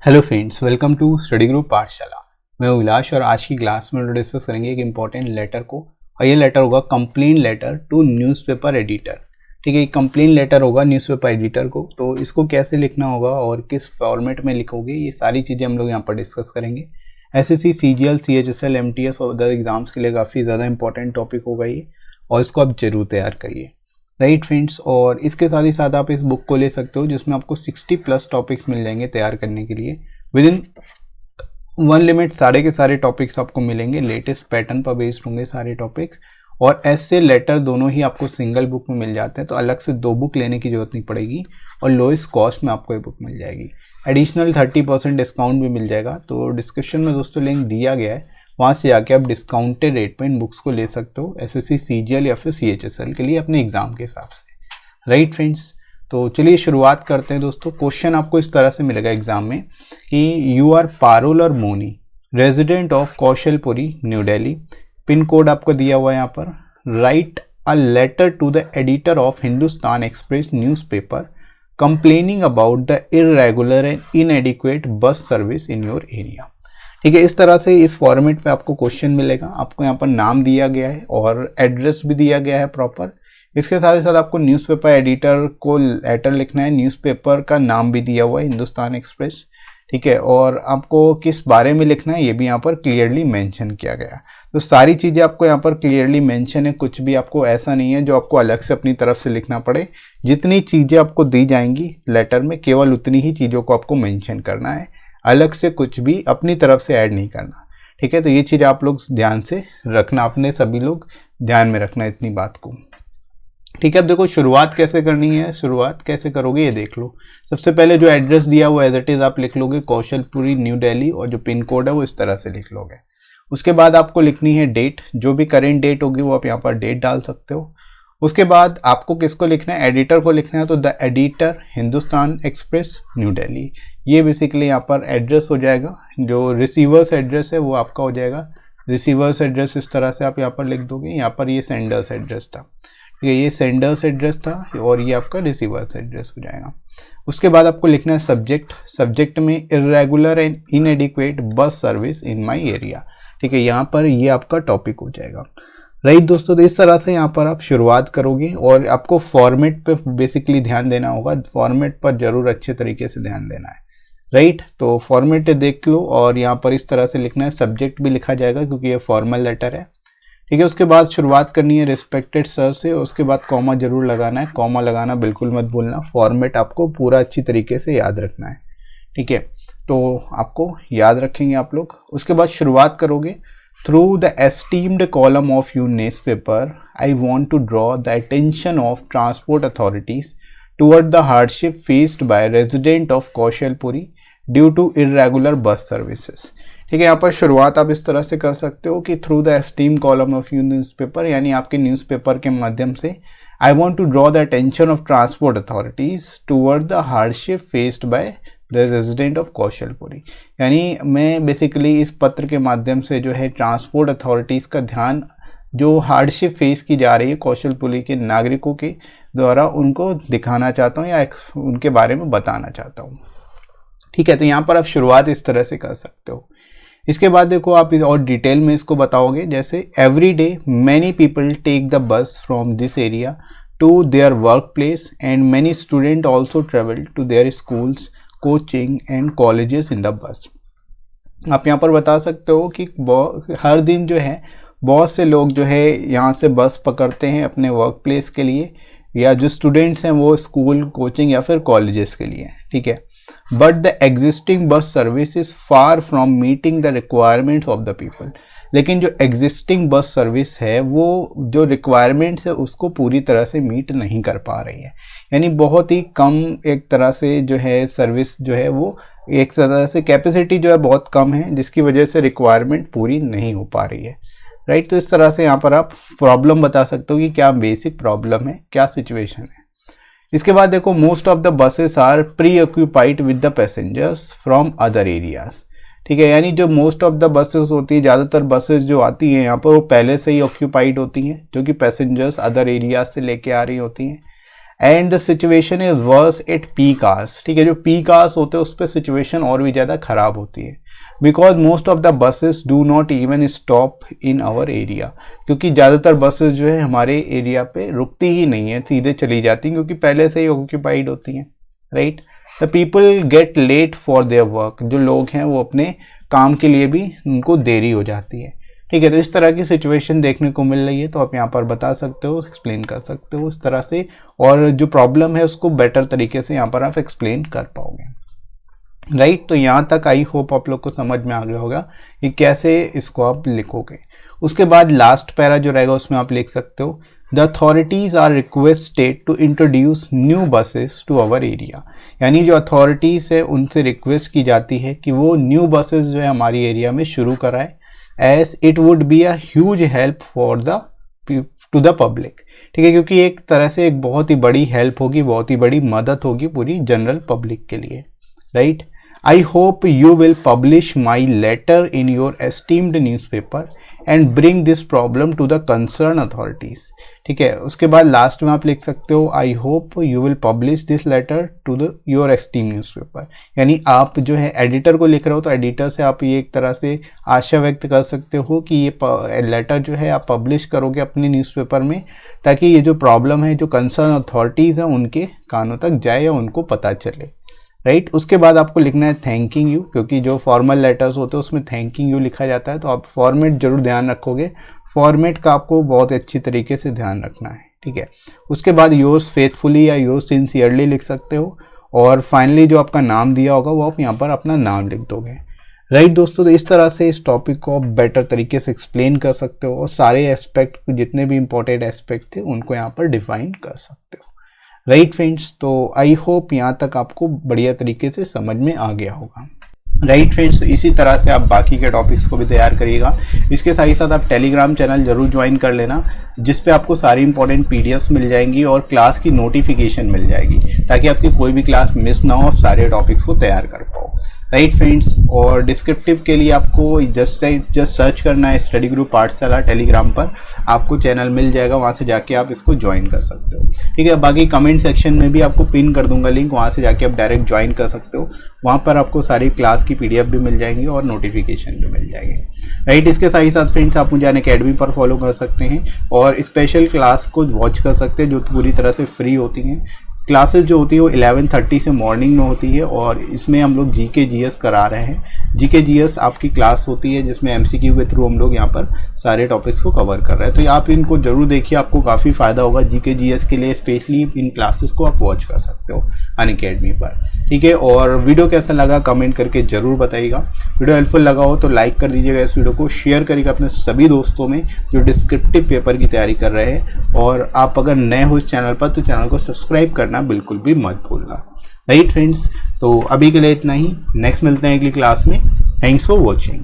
Hello friends, welcome to study group Pathshala. मैं विलास और आज की क्लास में डिस्कस करेंगे एक इम्पॉर्टेंट लेटर को, और ये लेटर होगा complaint letter to newspaper editor. ठीक है, कंप्लेंट लेटर होगा न्यूज़पेपर एडिटर को। तो इसको कैसे लिखना होगा और किस फॉर्मेट में लिखोगे, ये सारी चीज़ें हम लोग यहाँ पर डिस्कस करेंगे। एसएससी, सीजीएल, सीएचएसएल, एमटीएस और अदर एग्जाम्स के लिए काफ़ी ज़्यादा इंपॉर्टेंट टॉपिक होगा ये, और इसको आप जरूर तैयार करिए। राइट फ्रेंड्स, और इसके साथ ही साथ आप इस बुक को ले सकते हो जिसमें आपको 60+ टॉपिक्स मिल जाएंगे तैयार करने के लिए। विद इन वन लिमिट सारे के सारे टॉपिक्स आपको मिलेंगे, लेटेस्ट पैटर्न पर बेस्ड होंगे सारे टॉपिक्स। और ऐसे लेटर दोनों ही आपको सिंगल बुक में मिल जाते हैं, तो अलग से 2 बुक लेने की जरूरत नहीं पड़ेगी, और लोएस्ट कॉस्ट में आपको ये बुक मिल जाएगी। एडिशनल 30% डिस्काउंट भी मिल जाएगा। तो डिस्क्रिप्शन में दोस्तों लिंक दिया गया है, वहाँ से जाके आप डिस्काउंटेड रेट पर इन बुक्स को ले सकते हो एसएससी, सीजीएल या फिर सीएचएसएल के लिए अपने एग्जाम के हिसाब से। राइट फ्रेंड्स, तो चलिए शुरुआत करते हैं दोस्तों। क्वेश्चन आपको इस तरह से मिलेगा एग्जाम में कि यू आर पारुल और Moni, resident of Kaushalpuri, new Delhi. Pin code आपको दिया हुआ है यहाँ पर। Write a letter to the editor of Hindustan express newspaper complaining about the irregular and inadequate bus service in your area. ठीक है, इस तरह से इस फॉर्मेट पे आपको क्वेश्चन मिलेगा। आपको यहाँ पर नाम दिया गया है और एड्रेस भी दिया गया है प्रॉपर। इसके साथ ही साथ आपको न्यूज़पेपर एडिटर को लेटर लिखना है। न्यूज़पेपर का नाम भी दिया हुआ है हिंदुस्तान एक्सप्रेस। ठीक है, और आपको किस बारे में लिखना है ये भी यहाँ पर क्लियरली मेंशन किया गया। तो सारी चीज़ें आपको यहाँ पर क्लियरली मेंशन है, कुछ भी आपको ऐसा नहीं है जो आपको अलग से अपनी तरफ से लिखना पड़े। जितनी चीज़ें आपको दी जाएंगी लेटर में, केवल उतनी ही चीज़ों को आपको मेंशन करना है, अलग से कुछ भी अपनी तरफ से ऐड नहीं करना। ठीक है, तो ये चीज़ आप लोग ध्यान से रखना, अपने सभी लोग ध्यान में रखना इतनी बात को। ठीक है, अब देखो शुरुआत कैसे करनी है। शुरुआत कैसे करोगे ये देख लो। सबसे पहले जो एड्रेस दिया हुआ एज इट इज आप लिख लोगे, कौशलपुरी, न्यू दिल्ली, और जो पिन कोड है वो इस तरह से लिख लोगे। उसके बाद आपको लिखनी है डेट, जो भी करेंट डेट होगी वो आप यहाँ पर डेट डाल सकते हो। उसके बाद आपको किसको लिखना है, एडिटर को लिखना है। तो the editor Hindustan express, new Delhi, ये बेसिकली यहाँ पर एड्रेस हो जाएगा। जो रिसीवर्स एड्रेस है वो आपका हो जाएगा। रिसीवर्स एड्रेस इस तरह से आप यहाँ पर लिख दोगे। यहाँ पर ये सेंडर्स एड्रेस था, ठीक है, ये सेंडर्स एड्रेस था, और ये आपका रिसीवर्स एड्रेस हो जाएगा। उसके बाद आपको लिखना है सब्जेक्ट। सब्जेक्ट में irregular and inadequate bus service in my area. ठीक है, यहाँ पर ये आपका टॉपिक हो जाएगा। राइट दोस्तों, तो इस तरह से यहाँ पर आप शुरुआत करोगे, और आपको फॉर्मेट पे बेसिकली ध्यान देना होगा। फॉर्मेट पर जरूर अच्छे तरीके से ध्यान देना है। राइट, तो फॉर्मेट देख लो, और यहाँ पर इस तरह से लिखना है। सब्जेक्ट भी लिखा जाएगा क्योंकि ये फॉर्मल लेटर है। ठीक है, उसके बाद शुरुआत करनी है रिस्पेक्टेड सर से। उसके बाद कॉमा जरूर लगाना है, कॉमा लगाना बिल्कुल मत भूलना। फॉर्मेट आपको पूरा अच्छी तरीके से याद रखना है। ठीक है, तो आपको याद रखेंगे आप लोग। उसके बाद शुरुआत करोगे। Through the esteemed column of your newspaper, I want to draw the attention of transport authorities toward the hardship faced by resident of Kaushalpuri due to irregular bus services. ठीक है, यहाँ पर शुरुआत आप इस तरह से कर सकते हो कि through the esteemed column of your newspaper, यानी आपके न्यूज़पेपर के माध्यम से I want to draw the attention of transport authorities toward the hardship faced by resident of Kaushalpuri, यानी मैं बेसिकली इस पत्र के माध्यम से जो है ट्रांसपोर्ट अथॉरिटीज़ का ध्यान, जो हार्डशिप फेस की जा रही है कौशलपुरी के नागरिकों के द्वारा, उनको दिखाना चाहता हूँ या उनके बारे में बताना चाहता हूँ। ठीक है, तो यहाँ पर आप शुरुआत इस तरह से कर सकते हो। इसके बाद देखो आप इस और डिटेल में इसको बताओगे, जैसे every day many people take the bus from this area to their work place and many student also travel to their schools, coaching and colleges in the bus. आप यहाँ पर बता सकते हो कि हर दिन जो है बहुत से लोग जो है यहाँ से बस पकड़ते हैं अपने वर्क प्लेस के लिए, या जो स्टूडेंट्स हैं वो स्कूल, कोचिंग या फिर कॉलेजेस के लिए। ठीक है, but the existing bus service is far from meeting the requirements of the people. लेकिन जो एग्जिस्टिंग बस सर्विस है वो जो रिक्वायरमेंट्स है उसको पूरी तरह से मीट नहीं कर पा रही है, यानी बहुत ही कम एक तरह से जो है सर्विस जो है वो एक तरह से कैपेसिटी जो है बहुत कम है, जिसकी वजह से रिक्वायरमेंट पूरी नहीं हो पा रही है। राइट, तो इस तरह से यहाँ पर आप प्रॉब्लम बता सकते हो कि क्या बेसिक प्रॉब्लम है, क्या सिचुएशन है। इसके बाद देखो, most of the buses are pre occupied with the passengers from other areas. ठीक है, यानी जो मोस्ट ऑफ द बसेस होती है, ज़्यादातर बसेस जो आती हैं यहाँ पर वो पहले से ही ऑक्यूपाइड होती हैं, जो कि पैसेंजर्स अदर एरियाज से लेके आ रही होती हैं। And the situation is worse at peak hours, ठीक है। जो पीक आवर्स होते हैं उस पर सिचुएशन और भी ज़्यादा ख़राब होती है, because most of the buses do not even stop in our area, क्योंकि ज़्यादातर बसेस जो है हमारे एरिया पे रुकती ही नहीं है, सीधे चली जाती हैं क्योंकि पहले से ही ऑक्यूपाइड होती हैं, right. The people get late for their work, जो लोग हैं वो अपने काम के लिए भी उनको देरी हो जाती है, ठीक है। तो इस तरह की सिचुएशन देखने को मिल रही है, तो आप यहाँ पर बता सकते हो, एक्सप्लेन कर सकते हो इस तरह से, और जो प्रॉब्लम है उसको बेटर तरीके से यहाँ पर आप एक्सप्लेन कर पाओगे, राइट। तो यहाँ तक आई होप आप लोग को समझ में आ गया होगा कि कैसे इसको आप लिखोगे। उसके बाद लास्ट पैरा जो रहेगा उसमें आप लिख सकते हो the authorities are requested to introduce new buses to our area, यानी जो अथॉरिटीज़ है उनसे रिक्वेस्ट की जाती है कि वो न्यू बसेस जो है हमारी एरिया में शुरू कराए, as it would be a huge help for the to the public, ठीक है, क्योंकि एक तरह से एक बहुत ही बड़ी हेल्प होगी, बहुत ही बड़ी मदद होगी पूरी जनरल पब्लिक के लिए, right. I hope you will publish my letter in your esteemed newspaper and bring this problem to the concerned authorities, ठीक है। उसके बाद लास्ट में आप लिख सकते हो I hope you will publish this letter to your esteemed newspaper, यानी आप जो है एडिटर को लिख रहे हो तो एडिटर से आप ये एक तरह से आशा व्यक्त कर सकते हो कि ये लेटर जो है आप पब्लिश करोगे अपने न्यूज़पेपर में, ताकि ये जो प्रॉब्लम है जो कंसर्न अथॉरिटीज़ हैं उनके कानों तक जाए या उनको पता चले, राइट। उसके बाद आपको लिखना है थैंकिंग यू, क्योंकि जो फॉर्मल लेटर्स होते हैं उसमें थैंकिंग यू लिखा जाता है, तो आप फॉर्मेट जरूर ध्यान रखोगे, फॉर्मेट का आपको बहुत अच्छी तरीके से ध्यान रखना है, ठीक है। उसके बाद योर्स फेथफुली या योर्स सिंसियरली लिख सकते हो, और फाइनली जो आपका नाम दिया होगा वो आप यहाँ पर अपना नाम लिख दोगे, राइट दोस्तों। तो इस तरह से इस टॉपिक को आप बेटर तरीके से एक्सप्लेन कर सकते हो और सारे एस्पेक्ट जितने भी इंपॉर्टेंट एस्पेक्ट थे उनको यहाँ पर डिफाइन कर सकते हो, राइट फ्रेंड्स। तो आई होप यहाँ तक आपको बढ़िया तरीके से समझ में आ गया होगा, राइट फ्रेंड्स। तो इसी तरह से आप बाकी के टॉपिक्स को भी तैयार करिएगा। इसके साथ ही साथ आप टेलीग्राम चैनल जरूर ज्वाइन कर लेना, जिस पे आपको सारी इंपॉर्टेंट पीडीएफ्स मिल जाएंगी और क्लास की नोटिफिकेशन मिल जाएगी, ताकि आपकी कोई भी क्लास मिस ना हो, आप सारे टॉपिक्स को तैयार कर पाओ, राइट फ्रेंड्स। और डिस्क्रिप्टिव के लिए आपको जस्ट सर्च करना है स्टडी ग्रुप पाठशाला टेलीग्राम पर, आपको चैनल मिल जाएगा, वहाँ से जाके आप इसको ज्वाइन कर सकते हो, ठीक है। बाकी कमेंट सेक्शन में भी आपको पिन कर दूंगा लिंक, वहाँ से जाके आप डायरेक्ट ज्वाइन कर सकते हो, वहाँ पर आपको सारी क्लास की पीडीएफ भी मिल जाएंगी और नोटिफिकेशन भी मिल जाएंगे, राइट। इसके साथ ही साथ फ्रेंड्स आप मुझे अनअकैडमी पर फॉलो कर सकते हैं और स्पेशल क्लास को वॉच कर सकते हैं जो पूरी तरह से फ्री होती हैं। क्लासेस जो होती है वो 11:30 से मॉर्निंग में होती है, और इसमें हम लोग जीके जीएस करा रहे हैं। जीके जीएस आपकी क्लास होती है जिसमें एमसीक्यू के थ्रू हम लोग यहाँ पर सारे टॉपिक्स को कवर कर रहे हैं, तो आप इनको जरूर देखिए, आपको काफ़ी फ़ायदा होगा। जीके जीएस के लिए स्पेशली इन क्लासेस को आप वॉच कर सकते हो अनअकैडमी पर, ठीक है। और वीडियो कैसा लगा कमेंट करके ज़रूर बताइएगा। वीडियो हेल्पफुल लगा हो तो लाइक कर दीजिएगा, इस वीडियो को शेयर करिएगा अपने सभी दोस्तों में जो डिस्क्रिप्टिव पेपर की तैयारी कर रहे हैं, और आप अगर नए हो इस चैनल पर तो चैनल को सब्सक्राइब करना बिल्कुल भी मत भूलना, राइट फ्रेंड्स। तो अभी के लिए इतना ही, नेक्स्ट मिलते हैं अगली क्लास में। Thanks for watching.